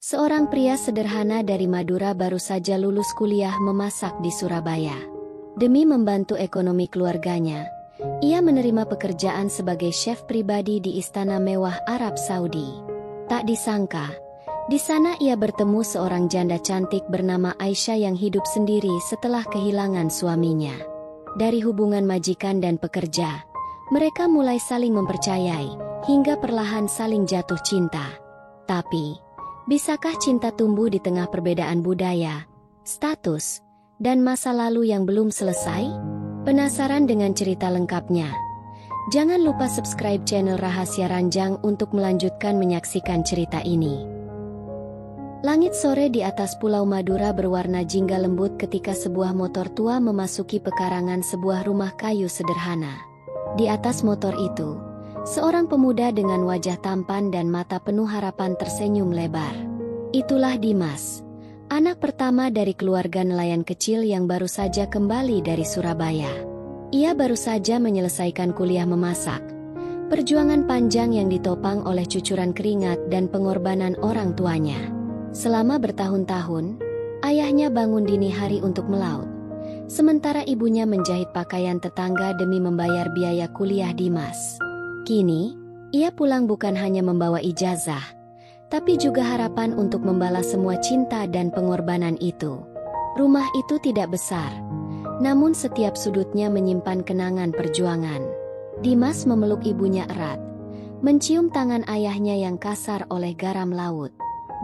Seorang pria sederhana dari Madura baru saja lulus kuliah memasak di Surabaya. Demi membantu ekonomi keluarganya, ia menerima pekerjaan sebagai chef pribadi di istana mewah Arab Saudi. Tak disangka, di sana ia bertemu seorang janda cantik bernama Aisyah yang hidup sendiri setelah kehilangan suaminya. Dari hubungan majikan dan pekerja, mereka mulai saling mempercayai, hingga perlahan saling jatuh cinta. Tapi, bisakah cinta tumbuh di tengah perbedaan budaya, status, dan masa lalu yang belum selesai? Penasaran dengan cerita lengkapnya? Jangan lupa subscribe channel Rahasia Ranjang untuk melanjutkan menyaksikan cerita ini. Langit sore di atas Pulau Madura berwarna jingga lembut ketika sebuah motor tua memasuki pekarangan sebuah rumah kayu sederhana. Di atas motor itu, seorang pemuda dengan wajah tampan dan mata penuh harapan tersenyum lebar. Itulah Dimas, anak pertama dari keluarga nelayan kecil yang baru saja kembali dari Surabaya. Ia baru saja menyelesaikan kuliah memasak. Perjuangan panjang yang ditopang oleh cucuran keringat dan pengorbanan orang tuanya. Selama bertahun-tahun, ayahnya bangun dini hari untuk melaut, sementara ibunya menjahit pakaian tetangga demi membayar biaya kuliah Dimas. Kini, ia pulang bukan hanya membawa ijazah, tapi juga harapan untuk membalas semua cinta dan pengorbanan itu. Rumah itu tidak besar, namun setiap sudutnya menyimpan kenangan perjuangan. Dimas memeluk ibunya erat, mencium tangan ayahnya yang kasar oleh garam laut.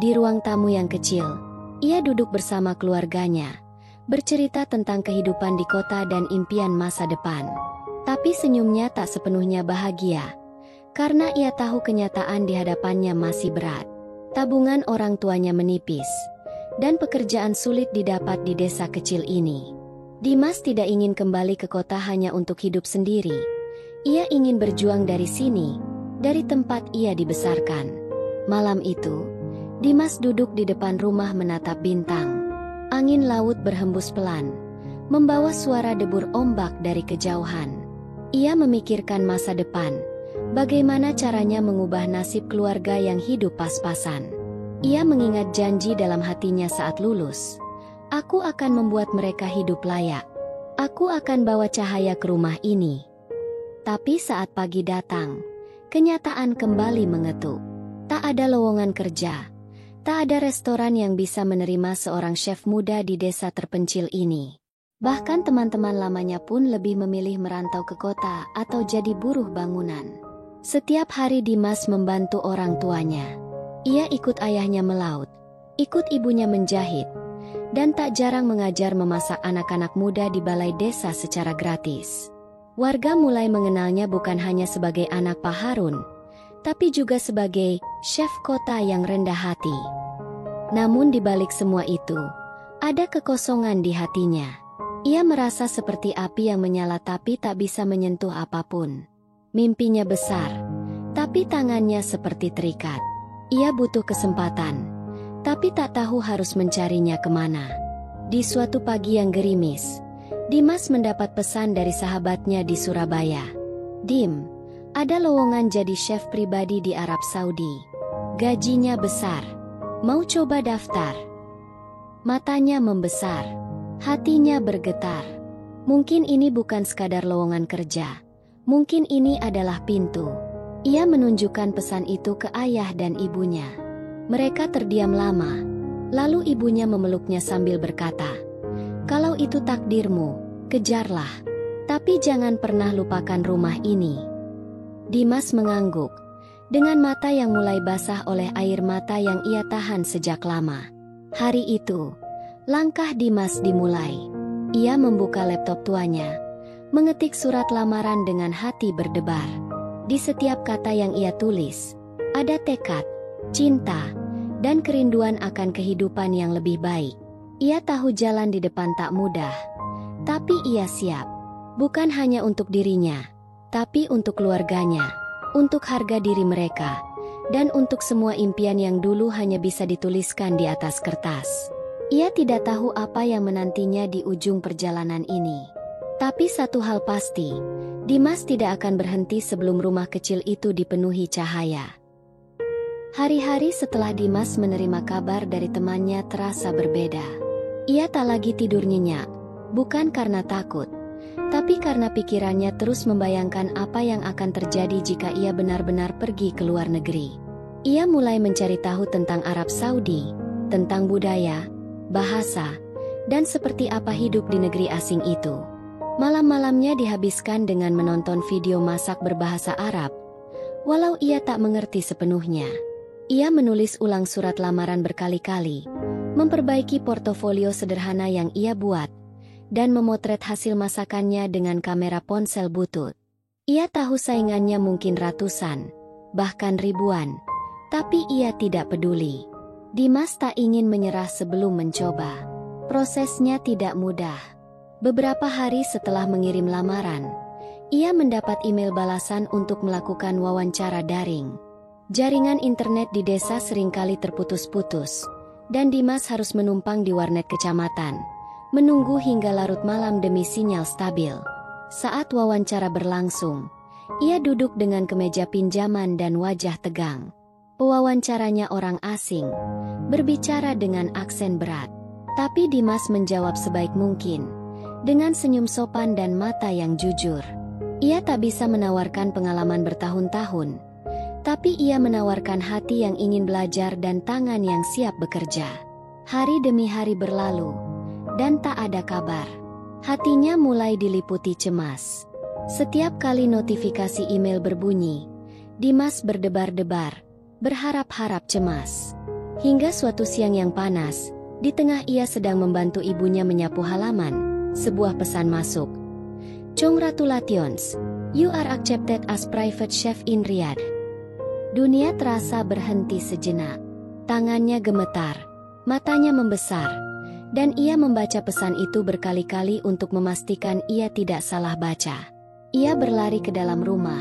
Di ruang tamu yang kecil, ia duduk bersama keluarganya, bercerita tentang kehidupan di kota dan impian masa depan. Tapi senyumnya tak sepenuhnya bahagia, karena ia tahu kenyataan di hadapannya masih berat. Tabungan orang tuanya menipis, dan pekerjaan sulit didapat di desa kecil ini. Dimas tidak ingin kembali ke kota hanya untuk hidup sendiri. Ia ingin berjuang dari sini, dari tempat ia dibesarkan. Malam itu, Dimas duduk di depan rumah menatap bintang. Angin laut berhembus pelan, membawa suara debur ombak dari kejauhan. Ia memikirkan masa depan, bagaimana caranya mengubah nasib keluarga yang hidup pas-pasan. Ia mengingat janji dalam hatinya saat lulus. Aku akan membuat mereka hidup layak. Aku akan bawa cahaya ke rumah ini. Tapi saat pagi datang, kenyataan kembali mengetuk. Tak ada lowongan kerja. Tak ada restoran yang bisa menerima seorang chef muda di desa terpencil ini. Bahkan teman-teman lamanya pun lebih memilih merantau ke kota atau jadi buruh bangunan. Setiap hari Dimas membantu orang tuanya. Ia ikut ayahnya melaut, ikut ibunya menjahit, dan tak jarang mengajar memasak anak-anak muda di balai desa secara gratis. Warga mulai mengenalnya bukan hanya sebagai anak Pak Harun, tapi juga sebagai chef kota yang rendah hati. Namun di balik semua itu, ada kekosongan di hatinya. Ia merasa seperti api yang menyala tapi tak bisa menyentuh apapun. Mimpinya besar, tapi tangannya seperti terikat. Ia butuh kesempatan, tapi tak tahu harus mencarinya kemana. Di suatu pagi yang gerimis, Dimas mendapat pesan dari sahabatnya di Surabaya. "Dim, ada lowongan jadi chef pribadi di Arab Saudi. Gajinya besar. Mau coba daftar?" Matanya membesar. Hatinya bergetar. Mungkin ini bukan sekadar lowongan kerja. Mungkin ini adalah pintu. Ia menunjukkan pesan itu ke ayah dan ibunya. Mereka terdiam lama. Lalu ibunya memeluknya sambil berkata, "Kalau itu takdirmu, kejarlah. Tapi jangan pernah lupakan rumah ini." Dimas mengangguk, dengan mata yang mulai basah oleh air mata yang ia tahan sejak lama. Hari itu, langkah Dimas dimulai. Ia membuka laptop tuanya, mengetik surat lamaran dengan hati berdebar. Di setiap kata yang ia tulis, ada tekad, cinta, dan kerinduan akan kehidupan yang lebih baik. Ia tahu jalan di depan tak mudah, tapi ia siap. Bukan hanya untuk dirinya, tapi untuk keluarganya, untuk harga diri mereka, dan untuk semua impian yang dulu hanya bisa dituliskan di atas kertas. Ia tidak tahu apa yang menantinya di ujung perjalanan ini. Tapi satu hal pasti, Dimas tidak akan berhenti sebelum rumah kecil itu dipenuhi cahaya. Hari-hari setelah Dimas menerima kabar dari temannya terasa berbeda. Ia tak lagi tidur nyenyak, bukan karena takut, tapi karena pikirannya terus membayangkan apa yang akan terjadi jika ia benar-benar pergi ke luar negeri. Ia mulai mencari tahu tentang Arab Saudi, tentang budaya, bahasa, dan seperti apa hidup di negeri asing itu. Malam-malamnya dihabiskan dengan menonton video masak berbahasa Arab, walau ia tak mengerti sepenuhnya. Ia menulis ulang surat lamaran berkali-kali, memperbaiki portofolio sederhana yang ia buat, dan memotret hasil masakannya dengan kamera ponsel butut. Ia tahu saingannya mungkin ratusan, bahkan ribuan, tapi ia tidak peduli. Dimas tak ingin menyerah sebelum mencoba. Prosesnya tidak mudah. Beberapa hari setelah mengirim lamaran, ia mendapat email balasan untuk melakukan wawancara daring. Jaringan internet di desa seringkali terputus-putus, dan Dimas harus menumpang di warnet kecamatan, menunggu hingga larut malam demi sinyal stabil. Saat wawancara berlangsung, ia duduk dengan kemeja pinjaman dan wajah tegang. Pewawancaranya orang asing, berbicara dengan aksen berat. Tapi Dimas menjawab sebaik mungkin, dengan senyum sopan dan mata yang jujur. Ia tak bisa menawarkan pengalaman bertahun-tahun, tapi ia menawarkan hati yang ingin belajar dan tangan yang siap bekerja. Hari demi hari berlalu, dan tak ada kabar. Hatinya mulai diliputi cemas. Setiap kali notifikasi email berbunyi, Dimas berdebar-debar, berharap-harap cemas. Hingga suatu siang yang panas, di tengah ia sedang membantu ibunya menyapu halaman, sebuah pesan masuk. Congratulations, you are accepted as private chef in Riyadh. Dunia terasa berhenti sejenak. Tangannya gemetar, matanya membesar, dan ia membaca pesan itu berkali-kali untuk memastikan ia tidak salah baca. Ia berlari ke dalam rumah,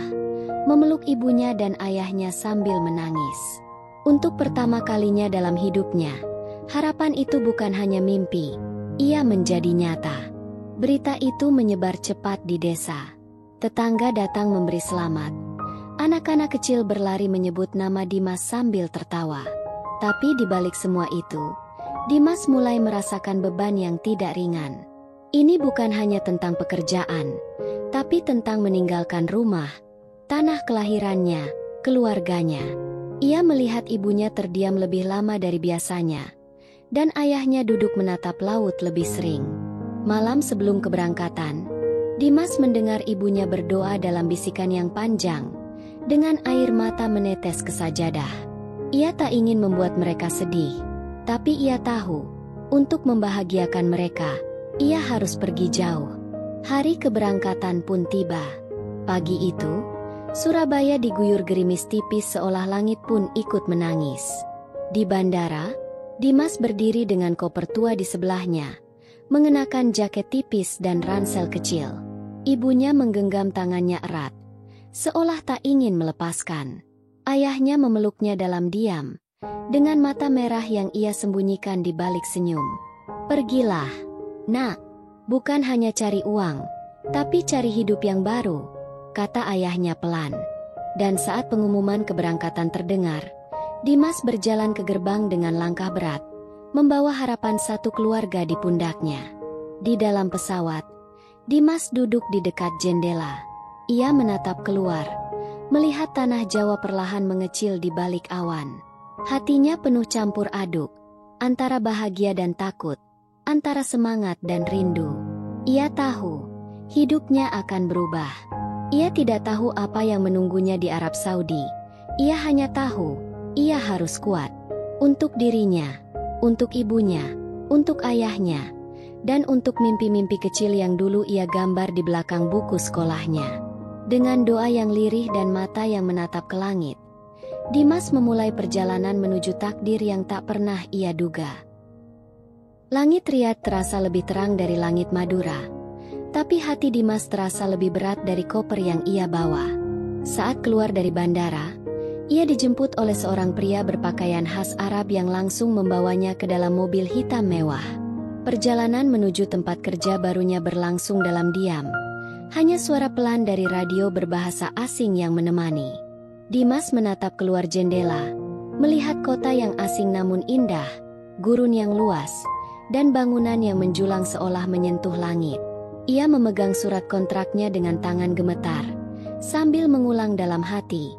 memeluk ibunya dan ayahnya sambil menangis. Untuk pertama kalinya dalam hidupnya, harapan itu bukan hanya mimpi, ia menjadi nyata. Berita itu menyebar cepat di desa. Tetangga datang memberi selamat. Anak-anak kecil berlari menyebut nama Dimas sambil tertawa. Tapi di balik semua itu, Dimas mulai merasakan beban yang tidak ringan. Ini bukan hanya tentang pekerjaan, tapi tentang meninggalkan rumah, tanah kelahirannya, keluarganya. Ia melihat ibunya terdiam lebih lama dari biasanya, dan ayahnya duduk menatap laut lebih sering. Malam sebelum keberangkatan, Dimas mendengar ibunya berdoa dalam bisikan yang panjang, dengan air mata menetes ke sajadah. Ia tak ingin membuat mereka sedih, tapi ia tahu, untuk membahagiakan mereka, ia harus pergi jauh. Hari keberangkatan pun tiba. Pagi itu, Surabaya diguyur gerimis tipis seolah langit pun ikut menangis. Di bandara, Dimas berdiri dengan koper tua di sebelahnya, mengenakan jaket tipis dan ransel kecil. Ibunya menggenggam tangannya erat, seolah tak ingin melepaskan. Ayahnya memeluknya dalam diam, dengan mata merah yang ia sembunyikan di balik senyum. Pergilah, nak, bukan hanya cari uang, tapi cari hidup yang baru, kata ayahnya pelan. Dan saat pengumuman keberangkatan terdengar, Dimas berjalan ke gerbang dengan langkah berat, membawa harapan satu keluarga di pundaknya. Di dalam pesawat, Dimas duduk di dekat jendela. Ia menatap keluar, melihat tanah Jawa perlahan mengecil di balik awan. Hatinya penuh campur aduk, antara bahagia dan takut, antara semangat dan rindu. Ia tahu, hidupnya akan berubah. Ia tidak tahu apa yang menunggunya di Arab Saudi. Ia hanya tahu, ia harus kuat. Untuk dirinya, untuk ibunya, untuk ayahnya, dan untuk mimpi-mimpi kecil yang dulu ia gambar di belakang buku sekolahnya. Dengan doa yang lirih dan mata yang menatap ke langit, Dimas memulai perjalanan menuju takdir yang tak pernah ia duga. Langit Riyadh terasa lebih terang dari langit Madura, tapi hati Dimas terasa lebih berat dari koper yang ia bawa. Saat keluar dari bandara, ia dijemput oleh seorang pria berpakaian khas Arab yang langsung membawanya ke dalam mobil hitam mewah. Perjalanan menuju tempat kerja barunya berlangsung dalam diam. Hanya suara pelan dari radio berbahasa asing yang menemani. Dimas menatap keluar jendela, Melihat kota yang asing namun indah, gurun yang luas, dan bangunan yang menjulang seolah menyentuh langit. Ia memegang surat kontraknya dengan tangan gemetar, sambil mengulang dalam hati,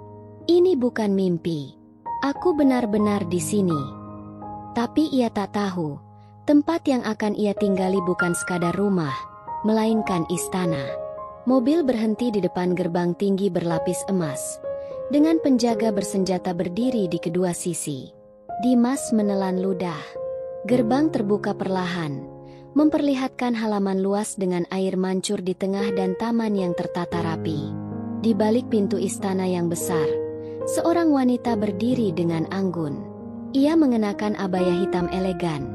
"Ini bukan mimpi. Aku benar-benar di sini." Tapi ia tak tahu, tempat yang akan ia tinggali bukan sekadar rumah, melainkan istana. Mobil berhenti di depan gerbang tinggi berlapis emas, dengan penjaga bersenjata berdiri di kedua sisi. Dimas menelan ludah. Gerbang terbuka perlahan, memperlihatkan halaman luas dengan air mancur di tengah dan taman yang tertata rapi. Di balik pintu istana yang besar, seorang wanita berdiri dengan anggun. Ia mengenakan abaya hitam elegan,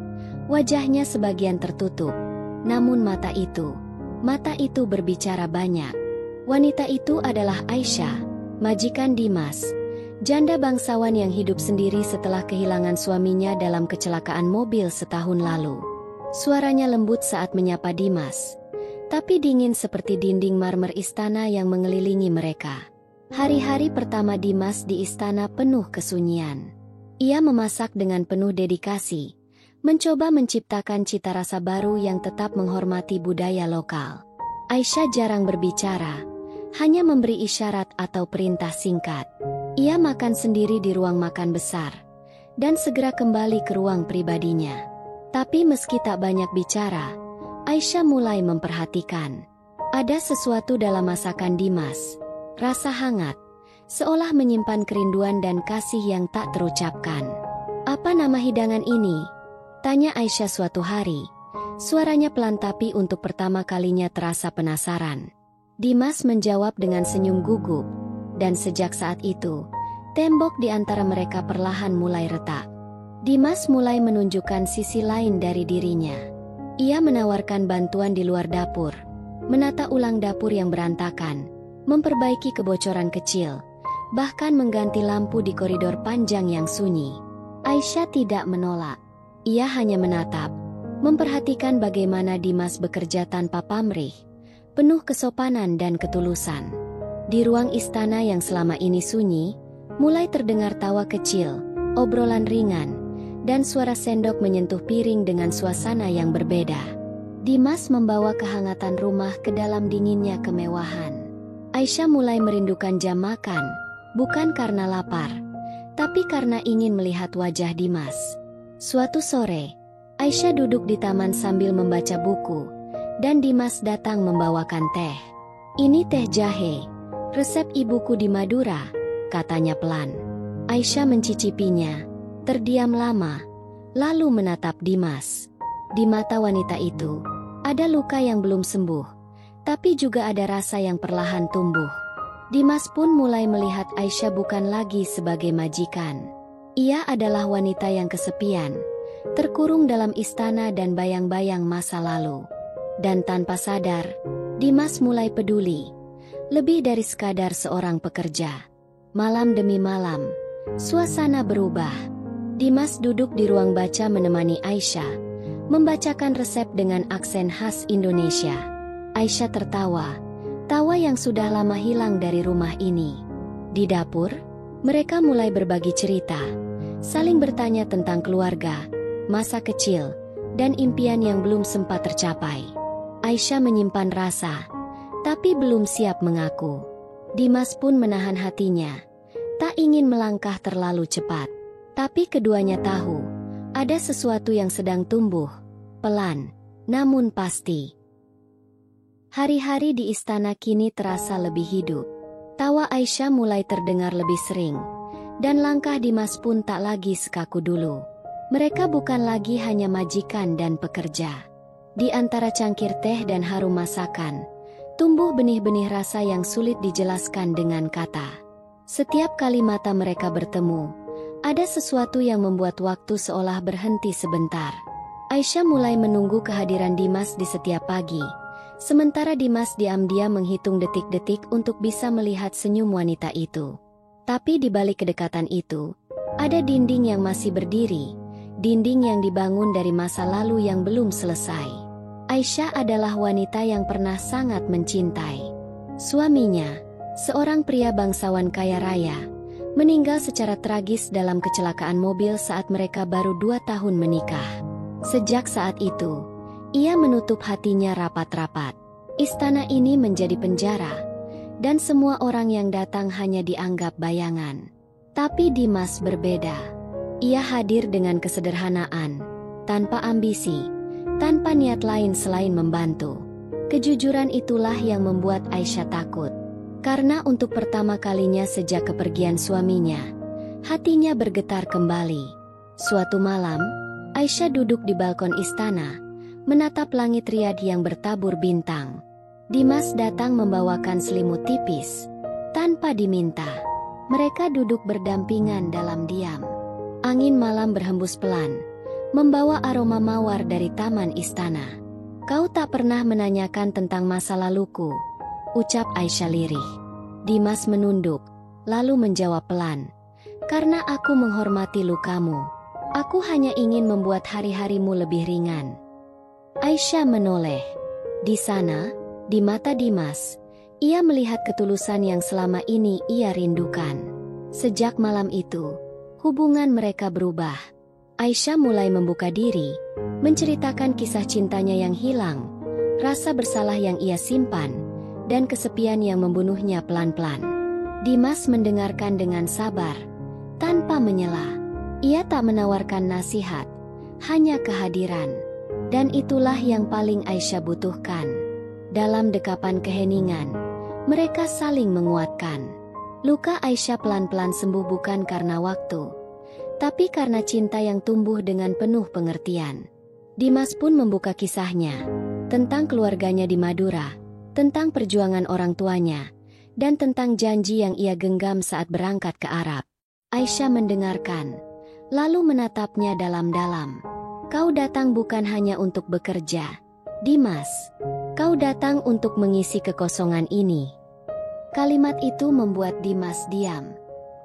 wajahnya sebagian tertutup, namun mata itu berbicara banyak. Wanita itu adalah Aisyah, majikan Dimas, janda bangsawan yang hidup sendiri setelah kehilangan suaminya dalam kecelakaan mobil setahun lalu. Suaranya lembut saat menyapa Dimas, tapi dingin seperti dinding marmer istana yang mengelilingi mereka. Hari-hari pertama Dimas di istana penuh kesunyian. Ia memasak dengan penuh dedikasi, mencoba menciptakan cita rasa baru yang tetap menghormati budaya lokal. Aisyah jarang berbicara, hanya memberi isyarat atau perintah singkat. Ia makan sendiri di ruang makan besar, dan segera kembali ke ruang pribadinya. Tapi meski tak banyak bicara, Aisyah mulai memperhatikan. Ada sesuatu dalam masakan Dimas, rasa hangat, seolah menyimpan kerinduan dan kasih yang tak terucapkan. "Apa nama hidangan ini?" tanya Aisyah suatu hari. Suaranya pelan tapi untuk pertama kalinya terasa penasaran. Dimas menjawab dengan senyum gugup. Dan sejak saat itu, tembok di antara mereka perlahan mulai retak. Dimas mulai menunjukkan sisi lain dari dirinya. Ia menawarkan bantuan di luar dapur, menata ulang dapur yang berantakan, memperbaiki kebocoran kecil, bahkan mengganti lampu di koridor panjang yang sunyi. Aisyah tidak menolak. Ia hanya menatap, memperhatikan bagaimana Dimas bekerja tanpa pamrih, penuh kesopanan dan ketulusan. Di ruang istana yang selama ini sunyi, mulai terdengar tawa kecil, obrolan ringan, dan suara sendok menyentuh piring dengan suasana yang berbeda. Dimas membawa kehangatan rumah ke dalam dinginnya kemewahan. Aisyah mulai merindukan jam makan, bukan karena lapar, tapi karena ingin melihat wajah Dimas. Suatu sore, Aisyah duduk di taman sambil membaca buku, dan Dimas datang membawakan teh. "Ini teh jahe, resep ibuku di Madura," katanya pelan. Aisyah mencicipinya, terdiam lama, lalu menatap Dimas. Di mata wanita itu, ada luka yang belum sembuh, tapi juga ada rasa yang perlahan tumbuh. Dimas pun mulai melihat Aisyah bukan lagi sebagai majikan. Ia adalah wanita yang kesepian, terkurung dalam istana dan bayang-bayang masa lalu. Dan tanpa sadar, Dimas mulai peduli. Lebih dari sekadar seorang pekerja. Malam demi malam, suasana berubah. Dimas duduk di ruang baca menemani Aisyah, membacakan resep dengan aksen khas Indonesia. Aisyah tertawa, tawa yang sudah lama hilang dari rumah ini. Di dapur, mereka mulai berbagi cerita, saling bertanya tentang keluarga, masa kecil, dan impian yang belum sempat tercapai. Aisyah menyimpan rasa, tapi belum siap mengaku. Dimas pun menahan hatinya, tak ingin melangkah terlalu cepat. Tapi keduanya tahu, ada sesuatu yang sedang tumbuh, pelan, namun pasti. Hari-hari di istana kini terasa lebih hidup. Tawa Aisyah mulai terdengar lebih sering, dan langkah Dimas pun tak lagi sekaku dulu. Mereka bukan lagi hanya majikan dan pekerja. Di antara cangkir teh dan harum masakan, tumbuh benih-benih rasa yang sulit dijelaskan dengan kata. Setiap kali mata mereka bertemu, ada sesuatu yang membuat waktu seolah berhenti sebentar. Aisyah mulai menunggu kehadiran Dimas di setiap pagi, sementara Dimas diam-diam menghitung detik-detik untuk bisa melihat senyum wanita itu. Tapi di balik kedekatan itu, ada dinding yang masih berdiri, dinding yang dibangun dari masa lalu yang belum selesai. Aisyah adalah wanita yang pernah sangat mencintai suaminya, seorang pria bangsawan kaya raya, meninggal secara tragis dalam kecelakaan mobil saat mereka baru 2 tahun menikah. Sejak saat itu, ia menutup hatinya rapat-rapat. Istana ini menjadi penjara, dan semua orang yang datang hanya dianggap bayangan. Tapi Dimas berbeda. Ia hadir dengan kesederhanaan, tanpa ambisi, tanpa niat lain selain membantu. Kejujuran itulah yang membuat Aisyah takut. Karena untuk pertama kalinya sejak kepergian suaminya, hatinya bergetar kembali. Suatu malam, Aisyah duduk di balkon istana, menatap langit riyad yang bertabur bintang. Dimas datang membawakan selimut tipis, tanpa diminta. Mereka duduk berdampingan dalam diam. Angin malam berhembus pelan, membawa aroma mawar dari taman istana. "Kau tak pernah menanyakan tentang masa laluku," ucap Aisyah lirih. Dimas menunduk, lalu menjawab pelan, "Karena aku menghormati lukamu. Aku hanya ingin membuat hari-harimu lebih ringan." Aisyah menoleh. Di sana, di mata Dimas, ia melihat ketulusan yang selama ini ia rindukan. Sejak malam itu, hubungan mereka berubah. Aisyah mulai membuka diri, menceritakan kisah cintanya yang hilang, rasa bersalah yang ia simpan, dan kesepian yang membunuhnya pelan-pelan. Dimas mendengarkan dengan sabar, tanpa menyela. Ia tak menawarkan nasihat, hanya kehadiran. Dan itulah yang paling Aisyah butuhkan. Dalam dekapan keheningan, mereka saling menguatkan. Luka Aisyah pelan-pelan sembuh bukan karena waktu, tapi karena cinta yang tumbuh dengan penuh pengertian. Dimas pun membuka kisahnya, tentang keluarganya di Madura, tentang perjuangan orang tuanya, dan tentang janji yang ia genggam saat berangkat ke Arab. Aisyah mendengarkan, lalu menatapnya dalam-dalam. "Kau datang bukan hanya untuk bekerja, Dimas. Kau datang untuk mengisi kekosongan ini." Kalimat itu membuat Dimas diam.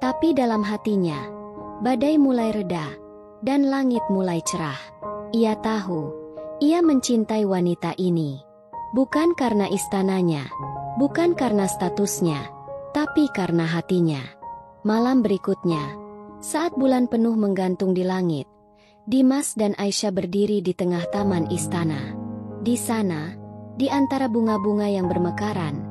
Tapi dalam hatinya, badai mulai reda, dan langit mulai cerah. Ia tahu, ia mencintai wanita ini. Bukan karena istananya, bukan karena statusnya, tapi karena hatinya. Malam berikutnya, saat bulan penuh menggantung di langit, Dimas dan Aisyah berdiri di tengah taman istana. Di sana, di antara bunga-bunga yang bermekaran,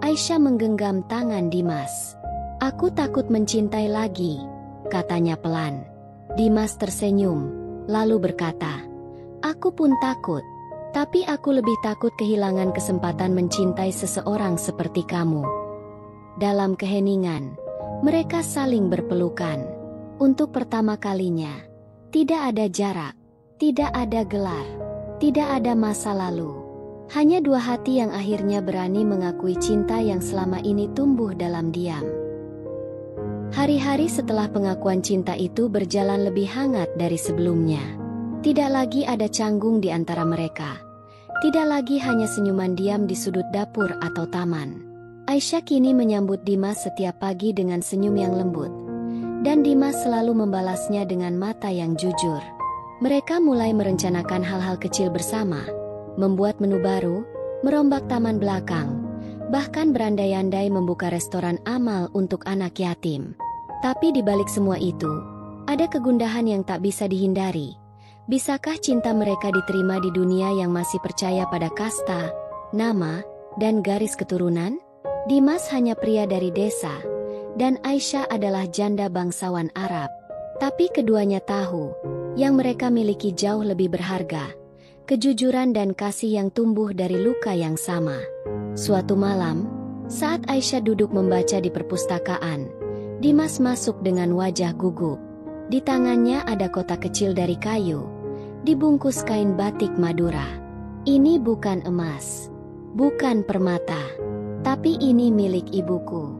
Aisyah menggenggam tangan Dimas. "Aku takut mencintai lagi," katanya pelan. Dimas tersenyum, lalu berkata, "Aku pun takut. Tapi aku lebih takut kehilangan kesempatan mencintai seseorang seperti kamu." Dalam keheningan, mereka saling berpelukan. Untuk pertama kalinya, tidak ada jarak, tidak ada gelar, tidak ada masa lalu. Hanya dua hati yang akhirnya berani mengakui cinta yang selama ini tumbuh dalam diam. Hari-hari setelah pengakuan cinta itu berjalan lebih hangat dari sebelumnya. Tidak lagi ada canggung di antara mereka. Tidak lagi hanya senyuman diam di sudut dapur atau taman. Aisyah kini menyambut Dimas setiap pagi dengan senyum yang lembut. Dan Dimas selalu membalasnya dengan mata yang jujur. Mereka mulai merencanakan hal-hal kecil bersama. Membuat menu baru, merombak taman belakang, bahkan berandai-andai membuka restoran amal untuk anak yatim. Tapi di balik semua itu, ada kegundahan yang tak bisa dihindari. Bisakah cinta mereka diterima di dunia yang masih percaya pada kasta, nama, dan garis keturunan? Dimas hanya pria dari desa, dan Aisyah adalah janda bangsawan Arab. Tapi keduanya tahu, yang mereka miliki jauh lebih berharga. Kejujuran dan kasih yang tumbuh dari luka yang sama. Suatu malam, saat Aisyah duduk membaca di perpustakaan, Dimas masuk dengan wajah gugup. Di tangannya ada kotak kecil dari kayu, dibungkus kain batik Madura. "Ini bukan emas, bukan permata, tapi ini milik ibuku.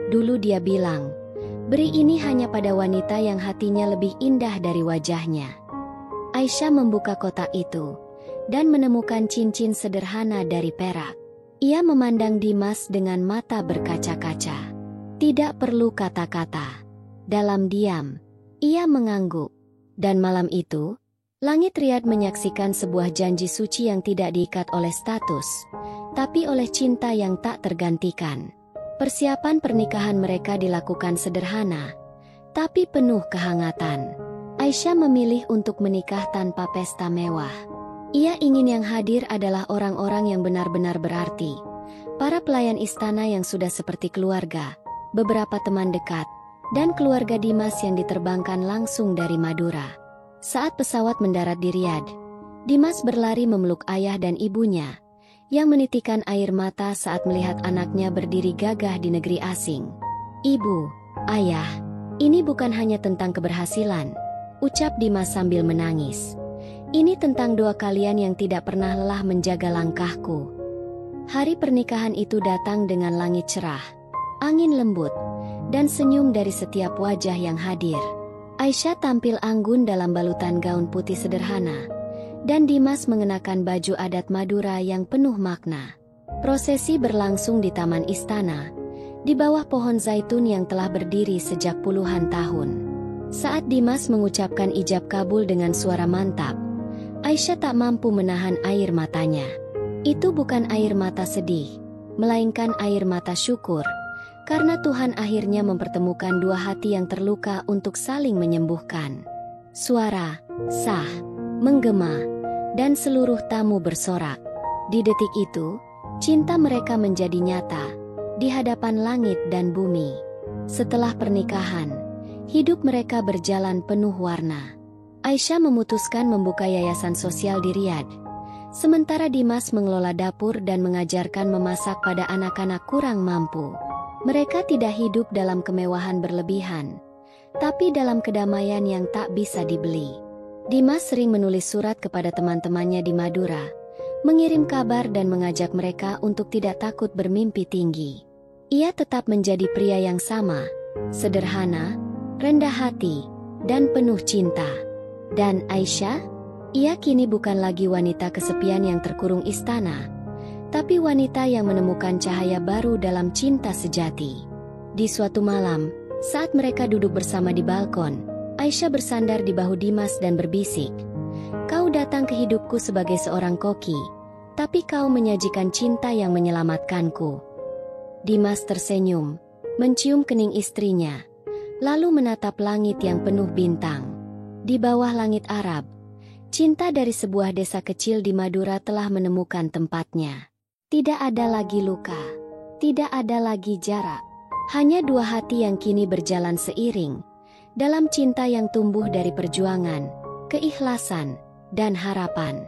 Dulu dia bilang, beri ini hanya pada wanita yang hatinya lebih indah dari wajahnya." Aisyah membuka kotak itu, dan menemukan cincin sederhana dari perak. Ia memandang Dimas dengan mata berkaca-kaca. Tidak perlu kata-kata. Dalam diam, ia mengangguk. Dan malam itu, langit riyad menyaksikan sebuah janji suci yang tidak diikat oleh status, tapi oleh cinta yang tak tergantikan. Persiapan pernikahan mereka dilakukan sederhana, tapi penuh kehangatan. Aisyah memilih untuk menikah tanpa pesta mewah. Ia ingin yang hadir adalah orang-orang yang benar-benar berarti. Para pelayan istana yang sudah seperti keluarga, beberapa teman dekat, dan keluarga Dimas yang diterbangkan langsung dari Madura. Saat pesawat mendarat di Riyadh, Dimas berlari memeluk ayah dan ibunya, yang menitikan air mata saat melihat anaknya berdiri gagah di negeri asing. "Ibu, ayah, ini bukan hanya tentang keberhasilan," ucap Dimas sambil menangis. "Ini tentang doa kalian yang tidak pernah lelah menjaga langkahku." Hari pernikahan itu datang dengan langit cerah, angin lembut, dan senyum dari setiap wajah yang hadir. Aisyah tampil anggun dalam balutan gaun putih sederhana, dan Dimas mengenakan baju adat Madura yang penuh makna. Prosesi berlangsung di taman istana, di bawah pohon zaitun yang telah berdiri sejak puluhan tahun. Saat Dimas mengucapkan ijab kabul dengan suara mantap, Aisyah tak mampu menahan air matanya. Itu bukan air mata sedih, melainkan air mata syukur, karena Tuhan akhirnya mempertemukan dua hati yang terluka untuk saling menyembuhkan. Suara sah menggema, dan seluruh tamu bersorak. Di detik itu, cinta mereka menjadi nyata, di hadapan langit dan bumi. Setelah pernikahan, hidup mereka berjalan penuh warna. Aisyah memutuskan membuka yayasan sosial di Riyadh, sementara Dimas mengelola dapur dan mengajarkan memasak pada anak-anak kurang mampu. Mereka tidak hidup dalam kemewahan berlebihan, tapi dalam kedamaian yang tak bisa dibeli. Dimas sering menulis surat kepada teman-temannya di Madura, mengirim kabar dan mengajak mereka untuk tidak takut bermimpi tinggi. Ia tetap menjadi pria yang sama, sederhana, rendah hati, dan penuh cinta. Dan Aisyah? Ia kini bukan lagi wanita kesepian yang terkurung istana, tapi wanita yang menemukan cahaya baru dalam cinta sejati. Di suatu malam, saat mereka duduk bersama di balkon, Aisyah bersandar di bahu Dimas dan berbisik, "Kau datang ke hidupku sebagai seorang koki, tapi kau menyajikan cinta yang menyelamatkanku." Dimas tersenyum, mencium kening istrinya, lalu menatap langit yang penuh bintang. Di bawah langit Arab, cinta dari sebuah desa kecil di Madura telah menemukan tempatnya. Tidak ada lagi luka, tidak ada lagi jarak. Hanya dua hati yang kini berjalan seiring, dalam cinta yang tumbuh dari perjuangan, keikhlasan, dan harapan.